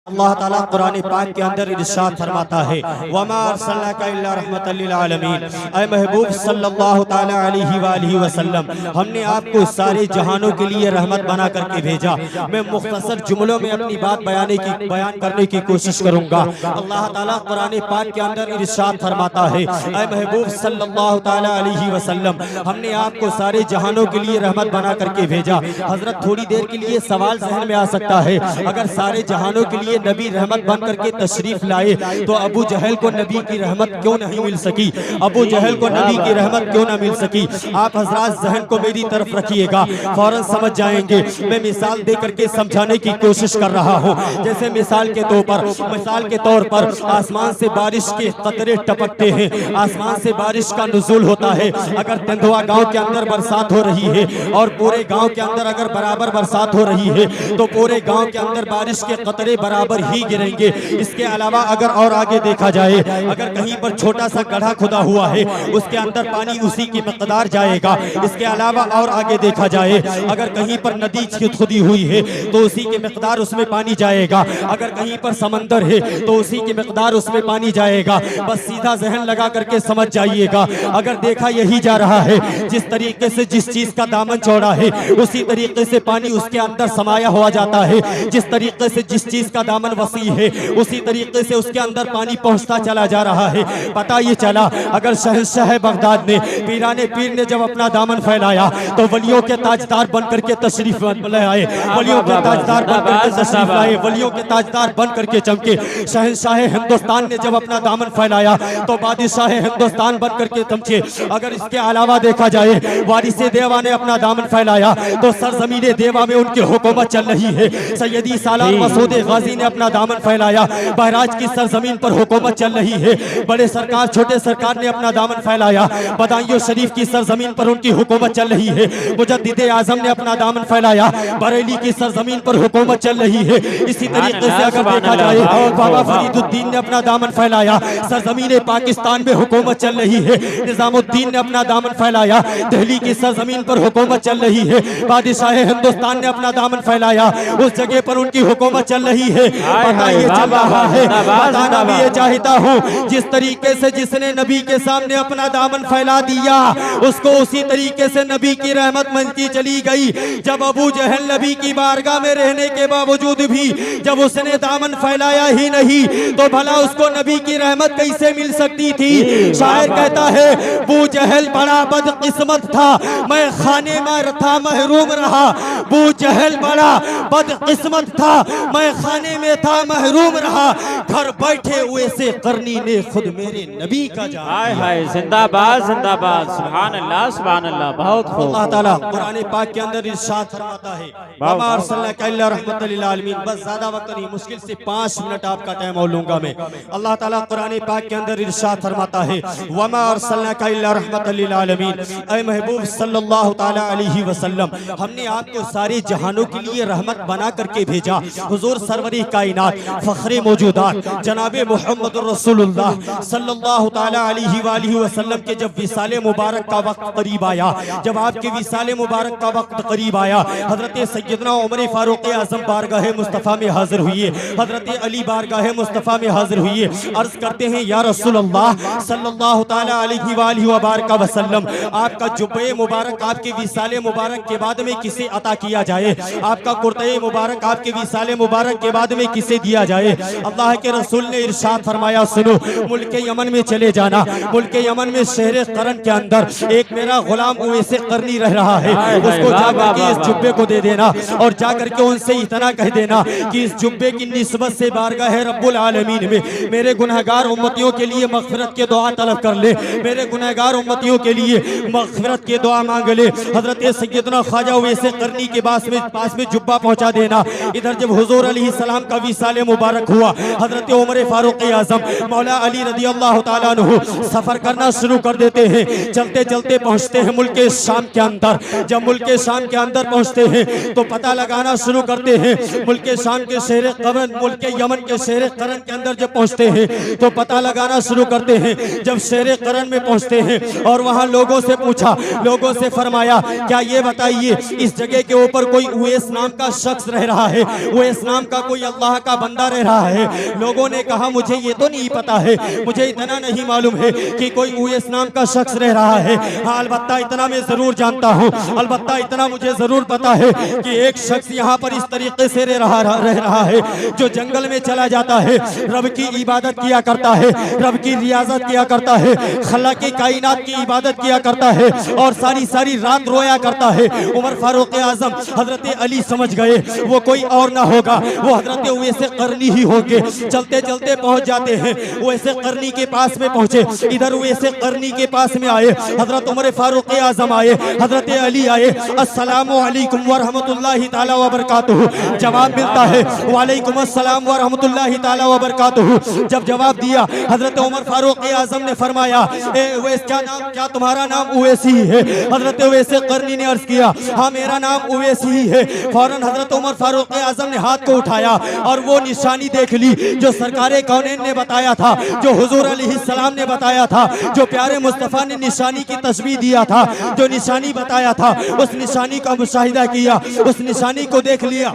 अल्लाह ताला कुरान पाक के अंदर इरशाद फरमाता है वमा अरसलनाका इल्ला रहमतल लिल आलमीन। ऐ महबूब सल्लल्लाहु ताला अलैहि वसल्लम, हमने आपको सारे जहानों के लिए रहमत बना करके भेजा। मैं मुख्तसर जुमलों में अपनी बात बयान करने की कोशिश करूंगा। अल्लाह ताला कुरान पाक के अंदर इरशाद फरमाता है ऐ महबूब सल्लल्लाहु ताला अलैहि वसल्लम, हमने आपको सारे जहानों के लिए रहमत बना करके भेजा। हजरत थोड़ी देर के लिए सवाल जहन में आ सकता है, अगर सारे जहानों के लिए नबी रहमत बन करके तशरीफ लाए तो अबू जहल को नबी की रहमत क्यों नहीं मिल सकी? अबू जहल को नबी की रहमत क्यों ना मिल सकी? आप हजरात जहन को मेरी तरफ रखिएगा, फौरन समझ जाएंगे। मैं मिसाल दे करके समझाने की कोशिश कर रहा हूँ। जैसे मिसाल के तौर पर आसमान से बारिश के कतरे टपकते हैं, आसमान से बारिश का नुज़ूल होता है। अगर तेंदुआ गांव के अंदर बरसात हो रही है और पूरे गांव के अंदर अगर बराबर बरसात हो रही है तो पूरे गांव के अंदर बारिश के कतरे बराबर ही गिरेंगे। इसके अलावा अगर और आगे देखा जाए, अगर कहीं पर छोटा सा गड्ढा खुदा हुआ है उसके अंदर पानी उसी की मकदार जाएगा। इसके अलावा और आगे देखा जाए, अगर कहीं पर नदी खुदी हुई है तो उसी की मकदार उसमें पानी जाएगा। अगर कहीं पर समंदर है तो उसी की मकदार उसमें पानी जाएगा। बस सीधा जहन लगा करके समझ जाइएगा। अगर देखा यही जा रहा है, जिस तरीके से जिस चीज का दामन चौड़ा है उसी तरीके से पानी उसके अंदर समाया हुआ जाता है। जिस तरीके से जिस चीज का दामन वसी है उसी तरीके से उसके अंदर पानी पहुंचता चला जा रहा है। पता ये चला, अगर शहंशाह बगदाद ने पीराने पीर ने जब अपना दामन फैलाया तो वलियों के ताजदार बन करके तशरीफ ले आए, वलियों के ताजदार बन करके तशरीफ लाए, वलियों के ताजदार बन करके चमके। शहंशाह हिंदुस्तान ने जब अपना दामन फैलाया तो बादशाह हिंदुस्तान बन करके चमके। अगर इसके अलावा देखा जाए, वारिसे देवा ने अपना दामन फैलाया तो सरजमीने देवा में उनकी हुकूमत चल रही है। सैयदी सालार मसूद गाजी ने अपना दामन फैलाया, बहराज की सरजमीन पर हुकूमत चल रही है। बड़े सरकार छोटे सरकार ने अपना दामन फैलाया, बदायूं शरीफ की सरजमीन पर उनकी हुकूमत चल रही है। मुजद्दिद आजम ने अपना दामन फैलाया, बरेली की सरजमीन पर हुकूमत चल रही है। इसी तरीके से अगर देखा जाए, बाबा फरीदुद्दीन ने अपना दामन फैलाया, सरजमीन पाकिस्तान में हुकूमत चल रही है। निजामुद्दीन ने अपना दामन फैलाया, दिल्ली की सरजमीन पर हुकूमत चल रही है। बादशाह हिंदुस्तान ने अपना दामन फैलाया, उस जगह पर उनकी हुकूमत चल रही है। पता ये चल रहा है, बताना भी ये चाहता हूँ, जिस तरीके से जिसने नबी के सामने अपना दामन फैला दिया उसको उसी तरीके से नबी की रहमत मिलती चली गई। जब अबू जहल नबी की बारगाह में रहने के बावजूद भी जब उसने दामन फैलाया ही नहीं तो भला उसको नबी की रहमत कैसे मिल सकती थी? शायर कहता है अबू जहल बड़ा बदकिस्मत था, मैं खाने में था महरूम रहा। अबू जहल बड़ा बदकिस्मत था, मैं खाने में था महरूम रहा। घर बैठे हुए से करनी ने खुद मेरे नबी का जान। हाय हाय, जिंदाबाद जिंदाबाद, सुभान अल्लाह सुभान अल्लाह। बहुत खूब। अल्लाह ताला कुरान पाक के अंदर इरशाद फरमाता है वमा अरसलनाका इल्ला रहमतल लिल आलमीन। बस ज्यादा वक्त नहीं, मुश्किल से 5 मिनट आपका टाइम और लूंगा मैं। अल्लाह ताला कुरान पाक के अंदर इरशाद फरमाता है वमा अरसलनाका इल्ला रहमतल लिल आलमीन। ऐ महबूब सल्लल्लाहु ताला अलैहि वसल्लम, हमने आपको सारे जहानों के लिए रहमत बना करके भेजा। हुजूर सरवरी कायनात फखरे मौजूदात जनाबे मोहम्मद रसूलुल्लाह सल्लल्लाहु ताला अलैहि वसल्लम के जब विसाले मुबारक का वक्त करीब आया, जब आपके विसाले मुबारक का वक्त करीब आया, हजरत सैयदना उमर फारूक आजम बारगाह मुस्तफ़ा में हाजिर हुई, हजरत अली बारगाह मुस्तफ़ा में हाजिर हुई। अर्ज करते हैं या रसूलल्लाह सल्लल्लाहु ताला अलैहि वसल्लम, आपका जुब्बे मुबारक आपके विसाले मुबारक के बाद में किसे अता किया जाए? आपका कुर्ते मुबारक आपके विसाले मुबारक के बाद में किसे दिया जाए? अल्लाह के रसूल ने इरशाद फरमाया, सुनो, मुल्क यमन में चले जाना। मुल्क यमन में शहर करन के अंदर एक मेरा गुलाम उवैसे करनी रह रहा है, उसको जाकर के इस जुब्बे को दे देना और जाकर के उनसे इतना कह देना कि इस जुब्बे की निस्बत से बारगाह रब्बुल आलमीन में मेरे गुनहगार उम्मतियों के लिए मग़फ़िरत की दुआ तलब कर ले, मेरे गुनहगार उम्मतियों के लिए मग़फ़िरत की दुआ मांग ले। हजरत सैयदना ख्वाजा उवैसे करनी के पास में जुब्बा पहुंचा देना। इधर जब हुजूर अलैहिस्सलाम का विसाले मुबारक हुआ, हजरत उमर फारूक आजम मौला अली रज़ी अल्लाह ताला अन्हु सफर करना शुरू कर देते हैं। चलते चलते पहुंचते हैं मुल्क शाम के अंदर। जब मुल्क शाम के अंदर पहुंचते हैं तो पता लगाना शुरू करते हैं। मुल्क शाम के शहर करन, मुल्क यमन के शहर करन के अंदर जब पहुंचते हैं तो पता लगाना शुरू करते हैं। जब शहर करन में पहुंचते हैं और वहां लोगों से पूछा, लोगों से फरमाया क्या ये बताइए इस जगह के ऊपर कोई उवैस नाम का शख्स रह रहा है? उवैस नाम का कोई अल्लाह का बंदा रह रहा है। लोगों ने कहा मुझे ये तो नहीं पता है, मुझे इतना नहीं मालूम है कि कोई उवैस नाम का शख्स रह रहा है। हाँ, अलबत्ता इतना मैं जरूर जानता हूँ, अलबत्ता इतना मुझे जरूर पता है कि एक शख्स यहाँ पर इस तरीके से रह रहा है जो जंगल में चला जाता है, रब की इबादत किया करता है, रब की रियाजत किया करता है, खला की कायनात की इबादत किया करता है और सारी सारी रात रोया करता है। उमर फारूक आजम हजरत अली समझ गए वो कोई और ना होगा, वो हजरत उवैस करनी ही होंगे। चलते चलते पहुंच जाते हैं, उवैस करनी के पास में पहुंचे। इधर उवैस करनी के पास में आए, हजरत उमर फारूक आजम आए, हजरत अली आए। अस्सलामु अलैकुम व रहमतुल्लाहि तआला व बरकातुहू। जवाब मिलता है वालेकुम अस्सलाम व रहमतुल्लाहि तआला व बरकातुहू। जब जवाब दिया हजरत उमर फारूक आजम ने फरमाया, ए उवैस, क्या तुम्हारा नाम उवैस ही है? हजरत उवैस करनी ने अर्ज किया, हाँ मेरा नाम उवैस ही है। फौरन हजरत उमर फारूक आजम ने हाथ को उठाया और वो निशानी देख ली जो सरकारे कौनैन ने बताया था, जो हुजूर अलैहिस्सलाम ने बताया था, जो प्यारे मुस्तफ़ा ने निशानी की तस्बीह दिया था, जो निशानी बताया था, उस निशानी का मुशाहिदा किया, उस निशानी को देख लिया।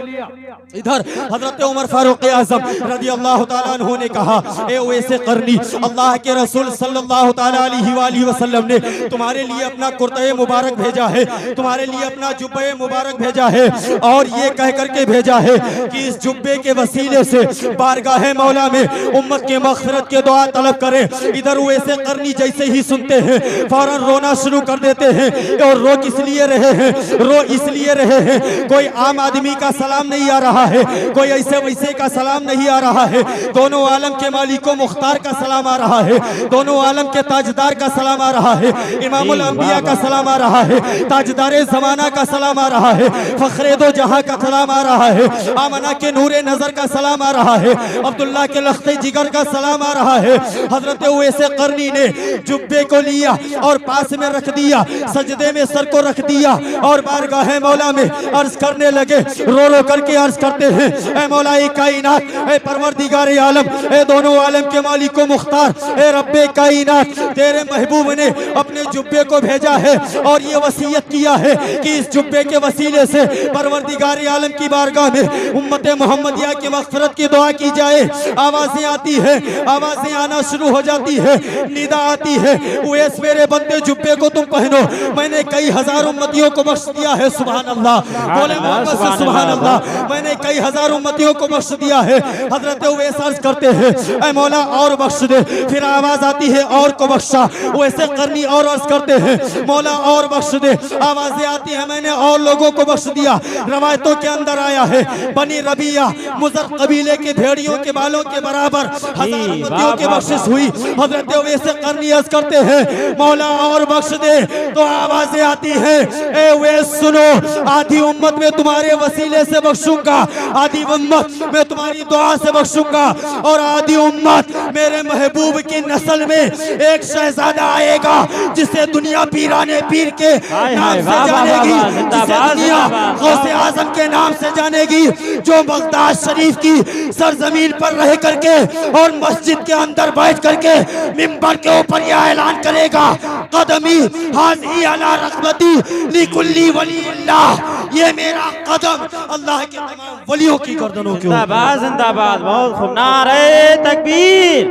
इधर हजरत उमर फारूक आजम रज़ी अल्लाह तआला अन्हु ने कहा, ए उवैस करनी, अल्लाह के रसूल सल्लल्लाहु तआला अलैहि वसल्लम ने तुम्हारे लिए अपना कुर्ता मुबारक भेजा है, तुम्हारे लिए अपना जुब्बे मुबारक भेजा है और ये कह करके भेजा है कि इस जुब्बे के वसीले से बारगाह मौला में उम्मत के मग़फ़िरत के दुआ तलब करें। इधर उवैस करनी जैसे ही सुनते हैं फौरन रोना शुरू कर देते हैं। और रो किस लिए रहे हैं? रो इसलिए रहे हैं कोई आम आदमी का सलाम नहीं आ रहा है, कोई ऐसे वैसे का सलाम नहीं आ रहा है, दोनों आलम के मालिको मुख्तार का सलाम आ रहा है, दोनों आलम के ताजदार का सलाम आ रहा है, इमामुल अंबिया का सलाम आ रहा है, ताजदारे ज़माना का सलाम आ रहा है, फखरे दो जहां का सलाम आ रहा है, आमना के नूरे नजर का सलाम आ रहा है, अब्दुल्ला के लख्ते जिगर का सलाम आ रहा है। हजरत उवैस करनी ने जुब्बे को लिया और पास में रख दिया, सजदे में सर को रख दिया और बारगाह मौला में अर्ज करने लगे। रो रो करके अर्ज करते हैं, ए मौलाए कायनात, ए परवरदिगारे आलम, ए दोनों आलम के मालिको मुख्तार, ए रब्बे कायनात, तेरे महबूब ने अपने जुब्बे को भेजा है और ये वसीयत किया है कि इस जुब्बे के वसीले से परवरदिगारे आलम की बारगाह में उम्मत मोहम्मदिया की मग़फ़िरत की दुआ की जाए। आवाजें आती है, आवाजें आना शुरू हो जाती है, निदा आती है, उवैस मेरे बंदे जुब्बे को तुम पहनो, मैंने कई हजार उम्मतियों को बख्श दिया है। सुभान अल्लाह, बोले मोहम्मद से सुभान अल्लाह, मैंने कई हजार उम्मतियों को बख्श दिया है। हजरत उवैस अर्ज करते हैं, ऐ मौला और बख्श दे। फिर आवाज आती है और को बख्शा। वैसे करनी और अर्ज करते हैं, मौला और बख्श दे। आवाजें आती है, मैंने और लोगों को बख्श दिया। रवायतों के अंदर आया है बनी रबिया मुज़र कबीले के भेड़ियों के बालों के बराबर हजार उम्मतियों की बख्शिश हुई। हजरत उवैस करनी अर्ज करते हैं, मौला और बख्श दे। तो आवाजें आती है, ए उवैस सुनो, आधी उम्मत में तुम्हारे वसीले से बख्शूंगा, आधी उम्मत में तुम्हारी दुआ से बख्शूंगा और आधी उम्मत मेरे महबूब की नस्ल में एक शहजादा आएगा जिसे दुनिया पीराने पीर के नाम से जानेगी, जिसे दुनिया गौसे आजम के नाम से जानेगी, जो बगदाद शरीफ की सरजमीन पर रह करके और मस्जिद के अंदर बैठ करके मिंबर के ऊपर यह ऐलान करेगा, कदमी हाज़ी अला रग़बती लिकुल्ली वलील्लाह, ये मेरा कदम अल्लाह के तमाम वलियों की गर्दनों के ऊपर। जिंदाबाद जिंदाबाद, बहुत खूब। नारे तकबीर,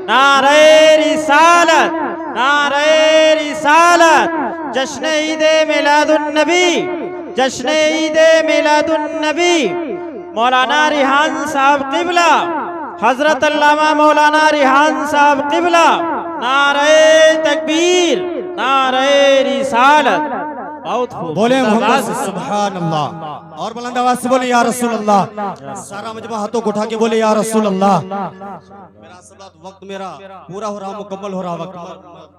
नारे रिसालत, नारे रिसालत, जश्न ईदे मिलादुन नबी, जश्न ईदे मिलादुन नबी। मौलाना रिहान साहब क़िबला, हजरत अल्लामा मौलाना रिहान साहब क़िबला, नारे तकबीर, नारे रिसालत। बहुत खूब, बोले मोहम्मद से सुभान अल्लाह, और बुलंद आवाज से बोले या रसूल अल्लाह। सारा मजमा हाथों को उठा के बोले या रसूल अल्लाह। मेरा सलात वक्त मेरा पूरा हो रहा, मुकम्मल हो रहा वक्त,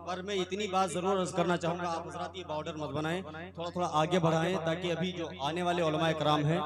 पर मैं इतनी बात जरूर अर्ज करना चाहूँगा, आप हज़रात ये बॉर्डर मत बनाएं, थोड़ा थोड़ा आगे बढ़ाएं ताकि अभी जो आने वाले उलमाए कराम हैं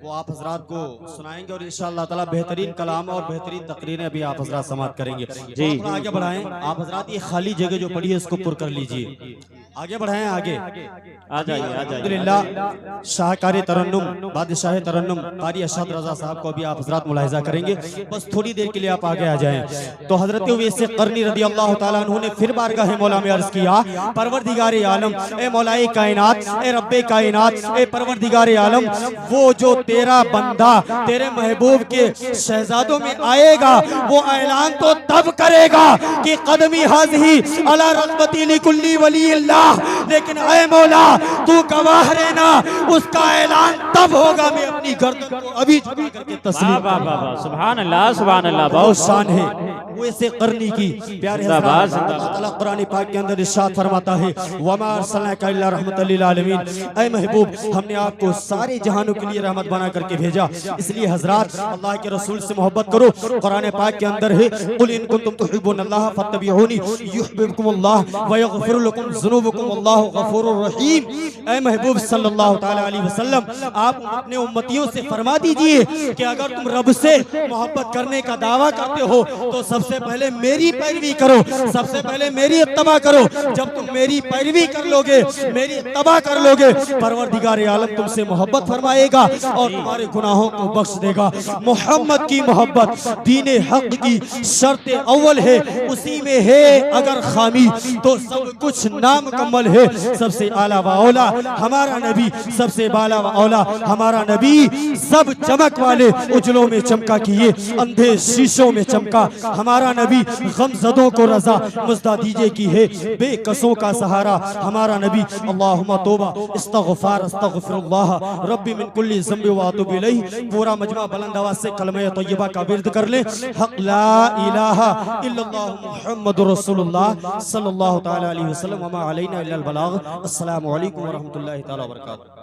वो आप हज़रात को सुनाएंगे और इंशाअल्लाह ताला बेहतरीन कलाम और बेहतरीन तकरीरें अभी आप हज़रात समाअत करेंगे। थोड़ा आगे बढ़ाएं आप हज़रात, ये खाली जगह जो पड़ी है इसको पुर कर लीजिए। आगे बढ़ाएं आगे। आ जाइए आ जाइए। अल्हम्दुलिल्लाह शाहकार तरन्नुम बादशाह तरन्नुम कारी अशद रजा साहब को भी आप हजरात मुलाहिजा करेंगे। बस थोड़ी देर के लिए आप आगे आ जाएं। तो हजरत उवैस करनी रदी अल्लाह ताला अन्हु ने फिर बारगाह मौला में अर्ज किया, परवरदिगार आलम, ए मौलाए कायनात, ए रब्बे कायनात, ए परवरदिगार आलम, वो जो तेरा बंदा तेरे महबूब के शहजादों में आएगा वो ऐलान तो तब करेगा कि कदमी हाज़ी अला रग़बती लिकुल्ली वलील्लाह, लेकिन ऐ मौला तू गवाह रहना, उसका ऐलान तब होगा मैं अपनी गर्दन को अभी झुका करके तस्लीम। वाह वाह वाह, सुभान अल्लाह सुभान अल्लाह। बहुत बहुत शान है वैसे करनी की। प्यारे हज़रात, अल्लाह ताला कुरान पाक के अंदर इरशाद फरमाता है, वमा अर्सलनाका इल्ला रहमतल लिल आलमीन, ऐ महबूब हमने आपको सारे जहानों के लिए रहमत बना करके भेजा। इसलिए हज़रात अल्लाह के रसूल से मोहब्बत करो। कुरान पाक के अंदर है, कुल इन कुंतुम तुहिब्बुनल्लाह फत्तबिऊनी युहिब्बुकुमुल्लाह व यग़फिर लकुम ज़ुनूबकुम वल्लाहु गफूरुर रहीम। ऐ महबूब सल्लल्लाहु ताला अलैहि वसल्लम, आप अपने उम्मतियों से फरमा दीजिए कि अगर तुम रब से मोहब्बत करने का दावा करते हो तो सबसे पहले मेरी पैरवी करो, सबसे पहले मेरी इत्तबा करो। जब तुम मेरी पैरवी कर लोगे, मेरी इत्तबा कर लोगे, परवरदिगार आलम तुमसे मोहब्बत फरमाएगा और तुम्हारे गुनाहों को बख्श देगा। मोहम्मद की मोहब्बत दीन हक की शर्त अव्वल है, उसी में है अगर खामी तो सब कुछ नामुकम्मल है। सबसे आला व औला हमारा नबी, सबसे बाला व औला हमारा नबी, सब चमक वाले उजलों में चमका किए, अंधे शीशों में चमका हमारा नबी, गमज़दों को रज़ा मुज़दा दीजे की है, बेकसों का सहारा हमारा नबी। अल्लाहुम्मा तौबा इस्तग़फ़ार अस्तग़फ़िरुल्लाह रब्बी मिन कुल्ली ज़ंबि व अतूबु इलैहि। पूरा मजमा बुलंद आवाज़ से कलमा तय्यबा का विर्द कर ले, हक़ ला इलाहा इल्लल्लाह मुहम्मदुर रसूलुल्लाह सल्लल्लाहु तआला अलैहि वसल्लम व मा अलैना इल्लल बलाग। अस्सलामु अलैकुम व रहमतुल्लाहि तआला व बरकातहू।